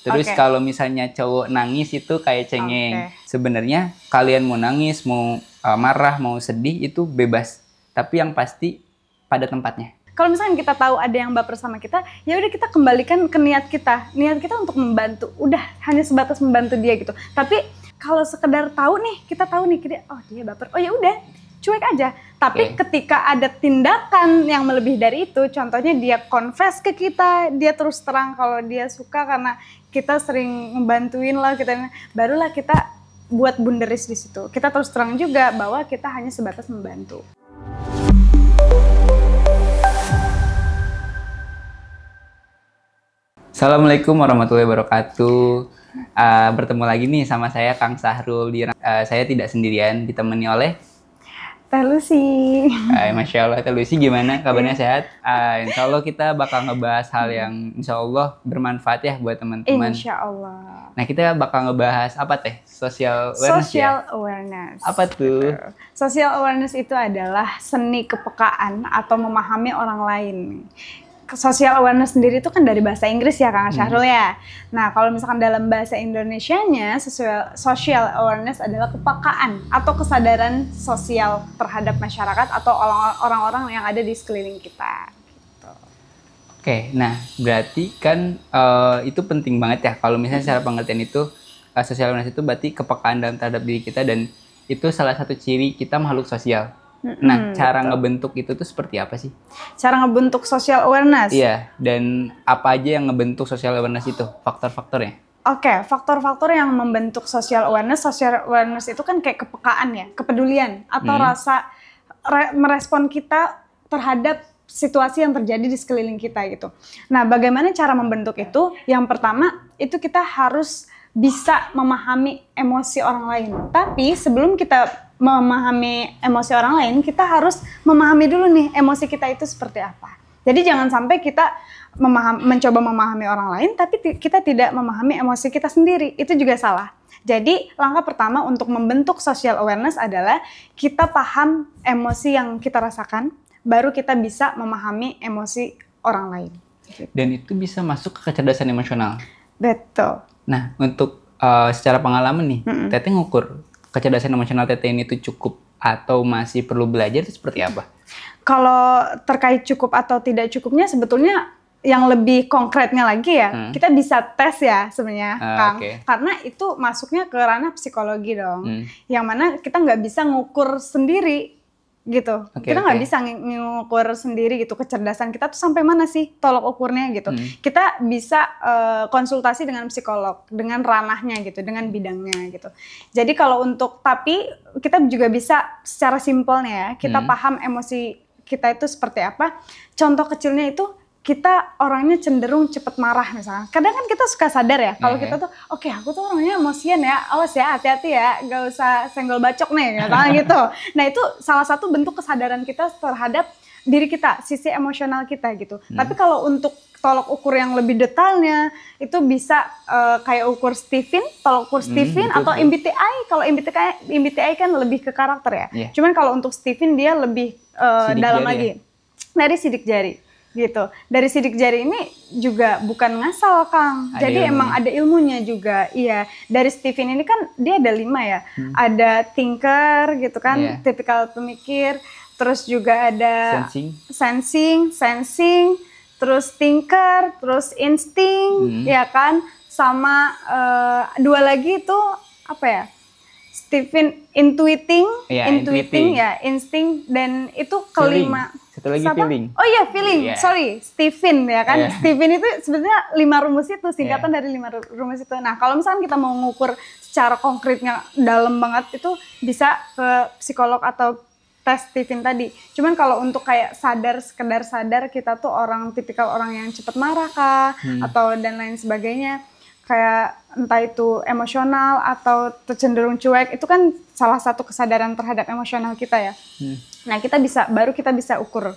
Terus Oke. kalau misalnya cowok nangis itu kayak cengeng. Oke. Sebenarnya kalian mau nangis, mau marah, mau sedih itu bebas. Tapi yang pasti pada tempatnya. Kalau misalnya kita tahu ada yang baper sama kita, ya udah kita kembalikan ke niat kita. Niat kita untuk membantu. Udah hanya sebatas membantu dia gitu. Tapi kalau sekedar tahu nih, kita tahu nih dia baper. Oh ya udah, cuek aja. Tapi ketika ada tindakan yang melebihi dari itu, contohnya dia confess ke kita, dia terus terang kalau dia suka karena kita sering ngebantuin lah, barulah kita buat boundaries di situ. Kita terus terang juga bahwa kita hanya sebatas membantu. Assalamualaikum warahmatullahi wabarakatuh. Bertemu lagi nih sama saya Kang Sahrul. Saya tidak sendirian, ditemani oleh Teh Lucy. Masya Allah, Teh Lucy gimana? Kabarnya sehat? Insya Allah kita bakal ngebahas hal yang insya Allah bermanfaat ya buat teman-teman. Insya Allah. Nah, kita bakal ngebahas apa Teh? Social awareness Social ya? awareness. Apa tuh? Social awareness itu adalah seni kepekaan atau memahami orang lain. Social awareness sendiri itu kan dari bahasa Inggris ya Kang Syahrul ya. Nah kalau misalkan dalam bahasa Indonesianya, social awareness adalah kepekaan atau kesadaran sosial terhadap masyarakat atau orang-orang yang ada di sekeliling kita. Gitu. Oke, nah berarti kan itu penting banget ya. Kalau misalnya secara pengertian itu, social awareness itu berarti kepekaan dalam terhadap diri kita dan itu salah satu ciri kita makhluk sosial. Nah, cara ngebentuk itu tuh seperti apa sih? Cara ngebentuk social awareness? Iya, dan apa aja yang ngebentuk social awareness itu? Faktor-faktornya? Oke, faktor-faktor yang membentuk social awareness itu kan kayak kepekaan ya, kepedulian atau rasa merespon kita terhadap situasi yang terjadi di sekeliling kita gitu. Nah, bagaimana cara membentuk itu? Yang pertama, itu kita harus bisa memahami emosi orang lain. Tapi sebelum kita memahami emosi orang lain, kita harus memahami dulu nih emosi kita itu seperti apa. Jadi jangan sampai kita mencoba memahami orang lain, tapi kita tidak memahami emosi kita sendiri. Itu juga salah. Jadi langkah pertama untuk membentuk social awareness adalah kita paham emosi yang kita rasakan, baru kita bisa memahami emosi orang lain. Dan itu bisa masuk ke kecerdasan emosional. Betul. Nah, untuk secara pengalaman nih, Teteh ngukur kecerdasan emosional Teteh ini tuh cukup atau masih perlu belajar itu seperti apa? Kalau terkait cukup atau tidak cukupnya sebetulnya yang lebih konkretnya lagi ya, kita bisa tes ya sebenarnya, Kang. Karena itu masuknya ke ranah psikologi dong. Yang mana kita nggak bisa ngukur sendiri gitu. Kita nggak bisa ngukur sendiri gitu kecerdasan kita tuh sampai mana sih tolok ukurnya gitu. Kita bisa konsultasi dengan psikolog, dengan ranahnya gitu, dengan bidangnya gitu. Jadi kalau tapi kita juga bisa secara simpelnya ya, kita paham emosi kita itu seperti apa. Contoh kecilnya itu kita orangnya cenderung cepet marah misalnya. Kadang kan kita suka sadar ya, kalau kita tuh, oke, aku tuh orangnya emosian ya, awas ya, hati-hati ya, gak usah senggol bacok nih, misalnya gitu. Nah itu salah satu bentuk kesadaran kita terhadap diri kita, sisi emosional kita gitu. Tapi kalau untuk tolok ukur yang lebih detailnya, itu bisa kayak ukur Stephen, tolok ukur Stephen atau MBTI. Kalau MBTI kan lebih ke karakter ya. Cuman kalau untuk Stephen dia lebih dalam lagi. Dari sidik jari. Gitu. Dari sidik jari ini juga bukan ngasal, Kang. Jadi emang ada ilmunya juga. Iya. Dari Stephen ini kan dia ada 5 ya. Ada thinker gitu kan, tipikal pemikir. Terus juga ada sensing, terus thinker, terus insting, ya kan. Sama 2 lagi itu apa ya? Stephen intuiting ya, insting, dan itu kelima. Satu lagi feeling. Oh iya, feeling. Sorry, Stephen ya kan. Stephen itu sebenarnya 5 rumus itu, singkatan dari 5 rumus itu. Nah, kalau misalkan kita mau ngukur secara konkretnya dalam banget itu bisa ke psikolog atau tes Stephen tadi. Cuman kalau untuk kayak sekedar sadar kita tuh tipikal orang yang cepat marah kah atau dan lain sebagainya. Kayak entah itu emosional atau cenderung cuek, itu kan salah satu kesadaran terhadap emosional kita ya. Nah baru kita bisa ukur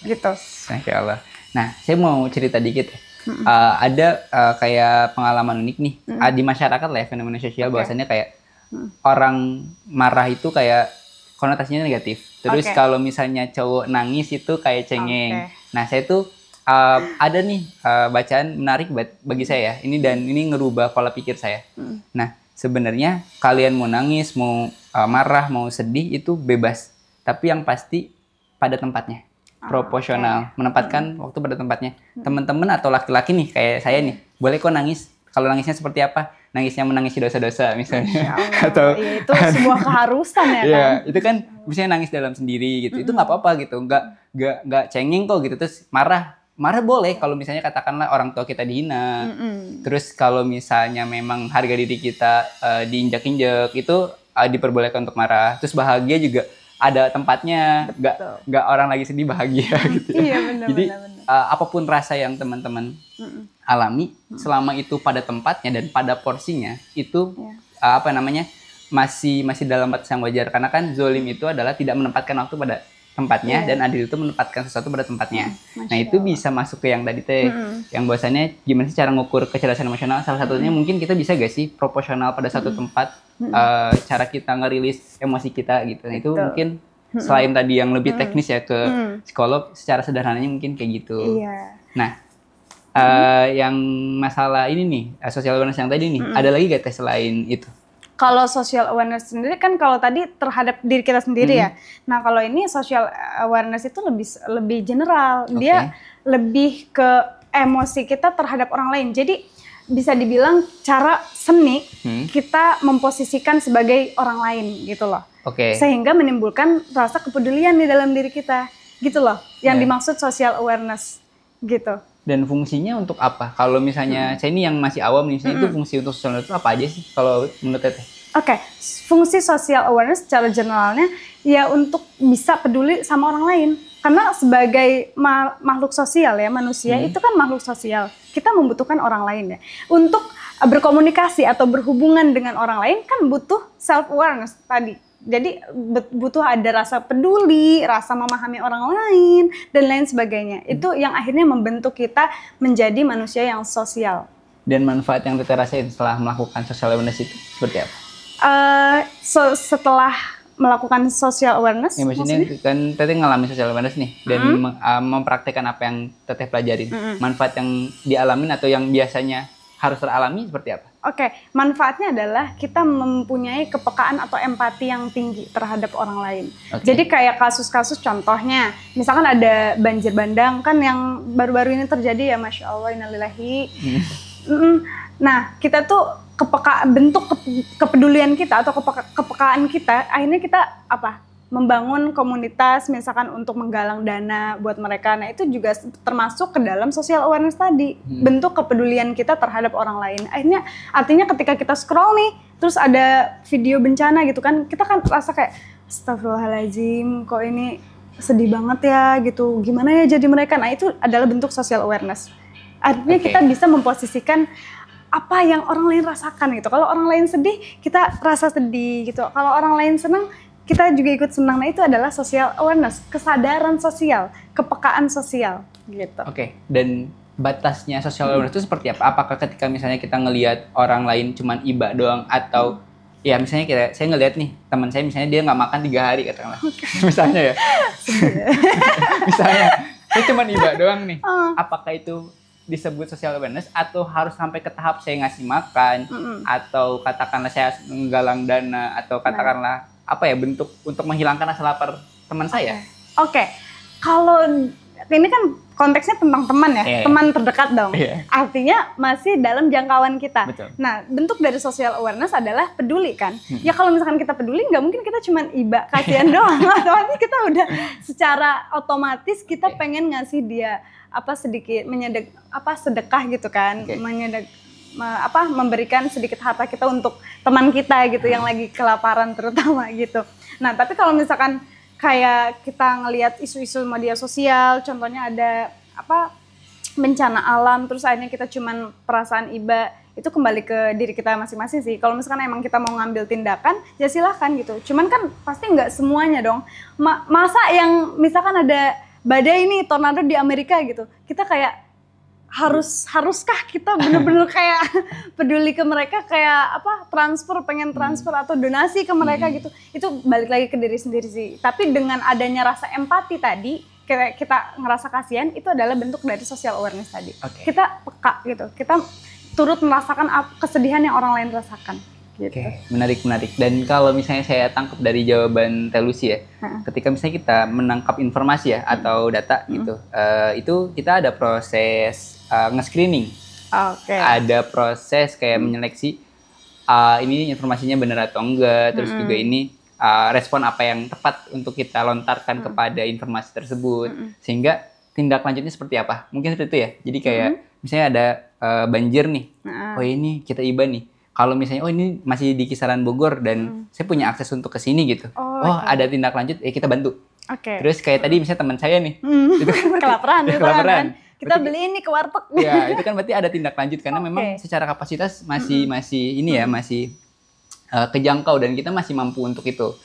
gitu. Masya Allah. Nah saya mau cerita dikit. Ada kayak pengalaman unik nih di masyarakat lah ya, fenomena sosial bahwasannya kayak orang marah itu kayak konotasinya negatif. Terus kalau misalnya cowok nangis itu kayak cengeng. Nah saya tuh ada nih bacaan menarik bagi saya ini dan ini ngerubah pola pikir saya. Nah, sebenarnya kalian mau nangis, mau marah, mau sedih itu bebas. Tapi yang pasti pada tempatnya. Proporsional, menempatkan waktu pada tempatnya. Teman-teman atau laki-laki nih kayak saya nih, boleh kok nangis. Kalau nangisnya seperti apa? Nangisnya menangisi dosa-dosa misalnya. Atau ya, itu sebuah keharusan ya kan? Ya, itu kan misalnya nangis dalam sendiri gitu. Itu nggak apa-apa gitu. Nggak cengeng kok gitu. Terus marah boleh kalau misalnya katakanlah orang tua kita dihina. Terus kalau misalnya memang harga diri kita diinjak-injak itu diperbolehkan untuk marah. Terus bahagia juga ada tempatnya. Nggak orang lagi sedih bahagia gitu. Iya, benar. Jadi apapun rasa yang teman-teman alami selama itu pada tempatnya dan pada porsinya itu masih dalam batas yang wajar, karena kan zolim itu adalah tidak menempatkan waktu pada tempatnya dan adil itu menempatkan sesuatu pada tempatnya. Nah itu bisa masuk ke yang tadi teh yang bahwasannya gimana sih cara ngukur kecerdasan emosional. Salah satunya mungkin kita bisa gak sih proporsional pada satu tempat cara kita ngerilis emosi kita gitu. Nah itu mungkin selain tadi yang lebih teknis ya ke psikolog, secara sederhananya mungkin kayak gitu. Nah yang masalah ini nih, social awareness yang tadi nih, ada lagi gak teh selain itu? Kalau social awareness sendiri kan kalau tadi terhadap diri kita sendiri ya. Nah kalau ini social awareness itu lebih general. Dia lebih ke emosi kita terhadap orang lain. Jadi bisa dibilang cara seni kita memposisikan sebagai orang lain gitu loh. Sehingga menimbulkan rasa kepedulian di dalam diri kita gitu loh. Yang dimaksud social awareness gitu. Dan fungsinya untuk apa? Kalau misalnya saya ini yang masih awam nih, misalnya itu fungsi untuk social awareness itu apa aja sih kalau menurut Teteh? Fungsi social awareness secara generalnya ya untuk bisa peduli sama orang lain. Karena sebagai makhluk sosial ya, manusia itu kan makhluk sosial. Kita membutuhkan orang lain ya. Untuk berkomunikasi atau berhubungan dengan orang lain kan butuh self awareness tadi. Jadi butuh ada rasa peduli, rasa memahami orang lain, dan lain sebagainya. Itu yang akhirnya membentuk kita menjadi manusia yang sosial. Dan manfaat yang Teteh rasain setelah melakukan social awareness itu seperti apa? Setelah melakukan social awareness? Ya maksudnya kan Teteh ngalamin social awareness nih, dan mempraktekkan apa yang Teteh pelajarin. Manfaat yang dialamin atau yang biasanya harus teralami seperti apa? Manfaatnya adalah kita mempunyai kepekaan atau empati yang tinggi terhadap orang lain. Jadi kayak kasus-kasus contohnya, misalkan ada banjir bandang kan yang baru-baru ini terjadi ya, Masya Allah, innalillahi. Nah, kita tuh bentuk kepedulian kita atau kepekaan kita, akhirnya kita membangun komunitas misalkan untuk menggalang dana buat mereka. Nah itu juga termasuk ke dalam social awareness tadi. Bentuk kepedulian kita terhadap orang lain. Artinya ketika kita scroll nih, terus ada video bencana gitu kan, kita kan rasa kayak astagfirullahaladzim, kok ini sedih banget ya gitu. Gimana ya jadi mereka? Nah itu adalah bentuk social awareness. Artinya kita bisa memposisikan apa yang orang lain rasakan gitu. Kalau orang lain sedih, kita rasa sedih gitu. Kalau orang lain senang, kita juga ikut senang. Nah itu adalah social awareness, kesadaran sosial, kepekaan sosial gitu. Dan batasnya social awareness itu seperti apa? Apakah ketika misalnya kita ngelihat orang lain cuman iba doang, atau ya misalnya saya ngelihat nih teman saya misalnya dia nggak makan 3 hari katakanlah. Misalnya ya. Misalnya saya cuman iba doang nih. Apakah itu disebut social awareness atau harus sampai ke tahap saya ngasih makan atau katakanlah saya menggalang dana atau katakanlah bentuk untuk menghilangkan rasa lapar teman saya? Kalau ini kan konteksnya tentang teman ya, teman terdekat dong. Artinya masih dalam jangkauan kita. Nah, bentuk dari social awareness adalah peduli kan. Ya kalau misalkan kita peduli, nggak mungkin kita cuman iba kasihan doang. Otomatis kita udah secara otomatis kita pengen ngasih dia sedikit sedekah gitu kan, memberikan sedikit harta kita untuk teman kita gitu yang lagi kelaparan terutama gitu. Nah tapi kalau misalkan kayak kita ngelihat isu-isu media sosial, contohnya ada bencana alam, terus akhirnya kita cuman perasaan iba, itu kembali ke diri kita masing-masing sih. Kalau misalkan emang kita mau ngambil tindakan, ya silahkan gitu. Cuman kan pasti nggak semuanya dong. Masa yang misalkan ada badai ini, tornado di Amerika gitu, kita kayak haruskah kita bener-bener kayak peduli ke mereka, kayak pengen transfer atau donasi ke mereka gitu. Itu balik lagi ke diri sendiri sih. Tapi dengan adanya rasa empati tadi, kita ngerasa kasihan, itu adalah bentuk dari social awareness tadi. Kita peka gitu, kita turut merasakan kesedihan yang orang lain rasakan. Gitu. Menarik. Dan kalau misalnya saya tangkap dari jawaban Teh Lucy ya, ketika misalnya kita menangkap informasi ya atau data gitu, itu kita ada proses nge-screening, ada proses kayak menyeleksi ini informasinya benar atau enggak, terus juga ini respon apa yang tepat untuk kita lontarkan kepada informasi tersebut, sehingga tindak lanjutnya seperti apa? Mungkin seperti itu ya. Jadi kayak misalnya ada banjir nih, oh ini kita IBA nih. Kalau misalnya, oh ini masih di kisaran Bogor dan saya punya akses untuk ke sini gitu. Ada tindak lanjut, kita bantu. Terus kayak tadi misalnya teman saya nih, itu kan kelaparan. Kita beli ini ke warteg. Ya, itu kan berarti ada tindak lanjut karena memang secara kapasitas masih ini ya, masih kejangkau dan kita masih mampu untuk itu.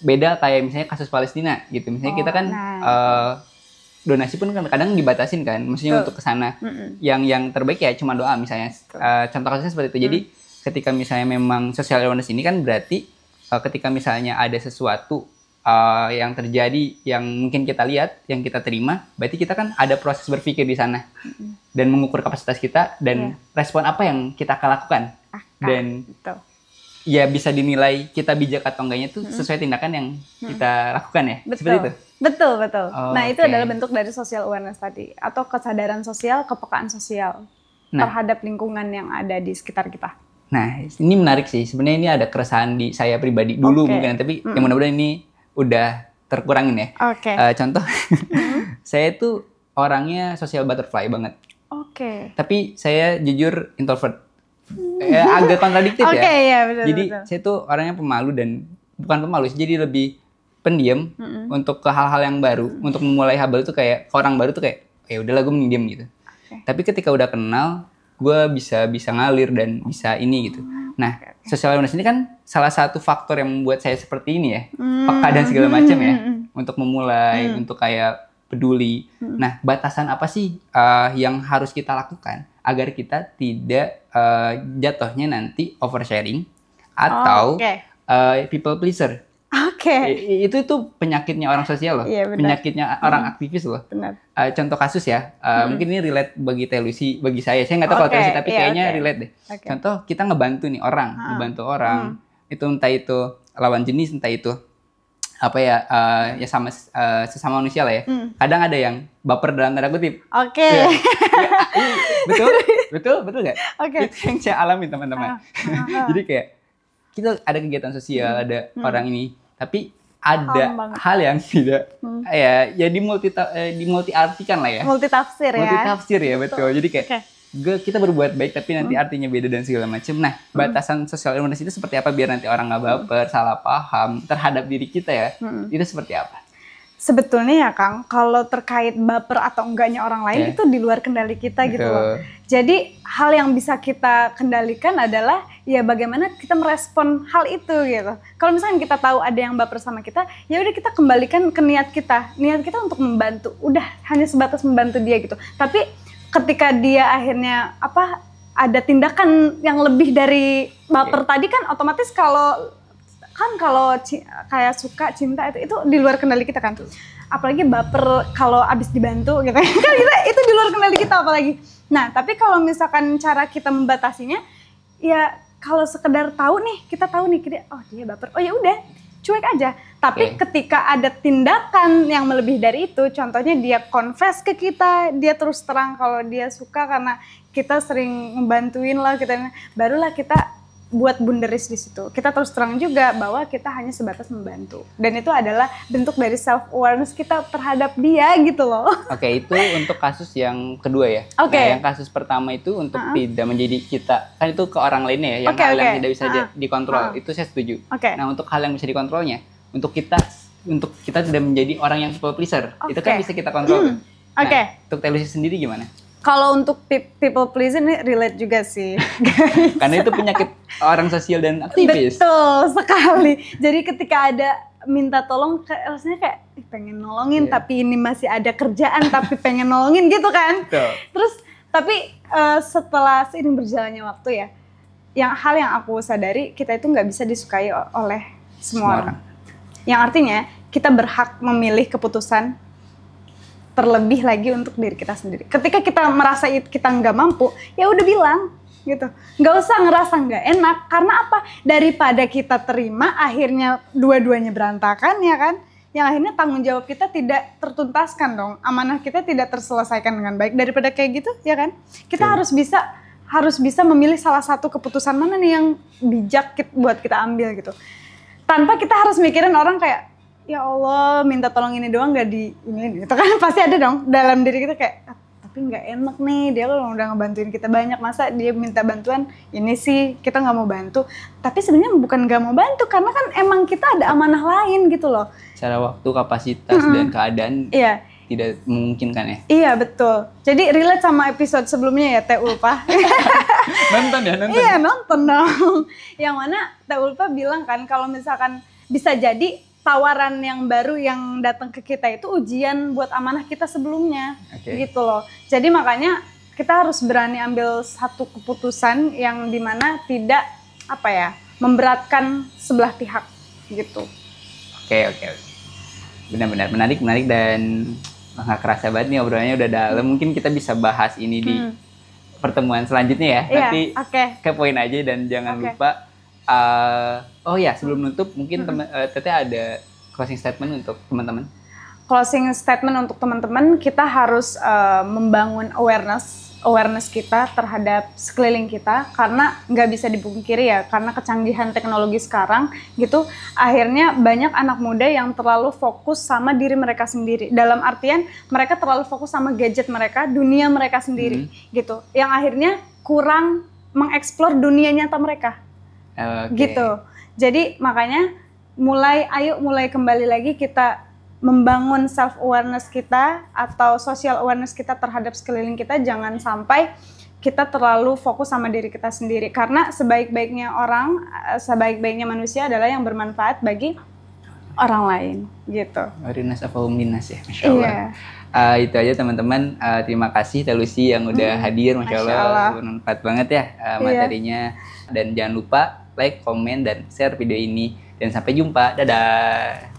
Beda kayak misalnya kasus Palestina gitu. Misalnya kita kan donasi pun kadang-kadang dibatasin kan, maksudnya untuk ke sana. Yang terbaik ya cuma doa misalnya. Contoh kasusnya seperti itu. Jadi ketika misalnya memang social awareness ini kan berarti ketika misalnya ada sesuatu yang terjadi yang mungkin kita lihat, yang kita terima, berarti kita kan ada proses berpikir di sana dan mengukur kapasitas kita dan respon apa yang kita akan lakukan dan ya bisa dinilai kita bijak atau enggaknya itu sesuai tindakan yang kita lakukan ya. Seperti itu. Betul. Nah itu adalah bentuk dari social awareness tadi atau kesadaran sosial, kepekaan sosial terhadap lingkungan yang ada di sekitar kita. Nah, ini menarik sih. Sebenarnya ini ada keresahan di saya pribadi dulu mungkin, tapi yang mudah-mudahan ini udah terkurangin ya. Contoh, saya tuh orangnya social butterfly banget. Tapi saya jujur introvert. Agak kontradiktif ya. Iya, betul, jadi saya tuh orangnya pemalu dan bukan pemalu, jadi lebih pendiam untuk ke hal-hal yang baru. Untuk memulai hal baru tuh kayak orang baru tuh kayak ya udahlah gue pendiam gitu. Tapi ketika udah kenal gue bisa ngalir dan bisa ini gitu. Nah, social awareness ini kan salah satu faktor yang membuat saya seperti ini ya, peka dan segala macam ya, untuk memulai, untuk kayak peduli. Nah, batasan apa sih yang harus kita lakukan agar kita tidak jatuhnya nanti oversharing atau people pleaser? Itu penyakitnya orang sosial loh, penyakitnya orang aktivis loh. Contoh kasus ya, mungkin ini relate bagi Teh Lucy, bagi saya nggak tahu kalau Teh Lucy, tapi kayaknya relate deh. Contoh kita ngebantu nih orang, itu entah itu lawan jenis, entah itu apa ya, ya sama sesama manusia lah ya. Kadang ada yang baper dalam tanda kutip. Betul nggak? Itu yang saya alami teman-teman. Jadi kayak kita ada kegiatan sosial, ada orang ini, tapi ada hal yang tidak ya dimulti artikan lah ya. Multitafsir ya, betul. Jadi kayak kita berbuat baik tapi nanti artinya beda dan segala macam. Nah, batasan social awareness itu seperti apa biar nanti orang nggak baper, salah paham terhadap diri kita ya? Itu seperti apa? Sebetulnya ya Kang, kalau terkait baper atau enggaknya orang lain itu di luar kendali kita gitu loh. Jadi hal yang bisa kita kendalikan adalah ya bagaimana kita merespon hal itu gitu. Kalau misalnya kita tahu ada yang baper sama kita, ya udah kita kembalikan ke niat kita. Niat kita untuk membantu, udah hanya sebatas membantu dia gitu. Tapi ketika dia akhirnya ada tindakan yang lebih dari baper tadi kan otomatis kalau kayak suka, cinta itu di luar kendali kita kan. Apalagi baper kalau abis dibantu gitu kan itu di luar kendali kita apalagi. Nah, tapi kalau misalkan cara kita membatasinya ya kalau sekedar tahu nih, kita tahu nih dia baper. Oh ya udah, cuek aja. Tapi ketika ada tindakan yang melebihi dari itu, contohnya dia confess ke kita, dia terus terang kalau dia suka karena kita sering ngebantuin lah, barulah kita buat boundaries di situ. Kita terus terang juga bahwa kita hanya sebatas membantu. Dan itu adalah bentuk dari self awareness kita terhadap dia gitu loh. Itu untuk kasus yang kedua ya. Nah, yang kasus pertama itu untuk tidak menjadi kita, kan itu ke orang lainnya ya, yang hal yang tidak bisa dikontrol. Itu saya setuju. Nah, untuk hal yang bisa dikontrolnya, untuk kita tidak menjadi orang yang people pleaser, itu kan bisa kita kontrol. Untuk Teh Lucy sendiri gimana? Kalau untuk people pleaser ini relate juga sih. Karena itu penyakit orang sosial dan aktivis. Betul sekali. Jadi ketika ada minta tolong, rasanya kayak pengen nolongin tapi ini masih ada kerjaan tapi pengen nolongin gitu kan. Terus tapi setelah seiring berjalannya waktu ya, hal yang aku sadari kita itu nggak bisa disukai oleh semua orang. Yang artinya kita berhak memilih keputusan terlebih lagi untuk diri kita sendiri. Ketika kita merasa kita nggak mampu, ya udah bilang gitu. Nggak usah ngerasa nggak enak. Karena apa? Daripada kita terima, akhirnya dua-duanya berantakan, ya kan? Yang akhirnya tanggung jawab kita tidak tertuntaskan dong. Amanah kita tidak terselesaikan dengan baik. Daripada kayak gitu, ya kan? Kita harus bisa memilih salah satu keputusan mana nih yang bijak buat kita ambil gitu. Tanpa kita harus mikirin orang kayak, ya Allah minta tolong ini doang gak ini gitu kan. Pasti ada dong dalam diri kita kayak, tapi gak enak nih, dia kalau udah ngebantuin kita banyak, masa dia minta bantuan ini sih kita gak mau bantu. Tapi sebenarnya bukan gak mau bantu, karena kan emang kita ada amanah lain gitu loh. Secara waktu, kapasitas, dan keadaan tidak memungkinkan ya. Iya betul. Jadi relate sama episode sebelumnya ya Teh Ulfa. Nonton ya? Nonton? Iya nonton dong. Yang mana Teh Ulfa bilang kan kalau misalkan bisa jadi tawaran yang baru yang datang ke kita itu ujian buat amanah kita sebelumnya, gitu loh. Jadi makanya kita harus berani ambil satu keputusan yang dimana tidak memberatkan sebelah pihak, gitu. Oke. Benar-benar menarik dan nggak kerasa banget nih obrolannya udah dalam. Mungkin kita bisa bahas ini di pertemuan selanjutnya ya. Nanti ke poin aja dan jangan lupa. Sebelum nutup mungkin Teteh ada closing statement untuk teman-teman. Closing statement untuk teman-teman, kita harus membangun awareness kita terhadap sekeliling kita, karena nggak bisa dipungkiri ya, karena kecanggihan teknologi sekarang gitu, akhirnya banyak anak muda yang terlalu fokus sama diri mereka sendiri. Dalam artian mereka terlalu fokus sama gadget mereka, dunia mereka sendiri gitu, yang akhirnya kurang mengeksplor dunia nyata mereka. Gitu. Jadi makanya ayo mulai kembali lagi kita membangun self awareness kita atau social awareness kita terhadap sekeliling kita. Jangan sampai kita terlalu fokus sama diri kita sendiri, karena sebaik-baiknya manusia adalah yang bermanfaat bagi orang lain gitu. Awareness of dinas ya, Masya Allah. Itu aja teman-teman. Terima kasih Teh Lucy yang udah hadir, Masya Allah. Bermanfaat banget ya materinya. Dan jangan lupa like, komen, dan share video ini. Dan sampai jumpa. Dadah.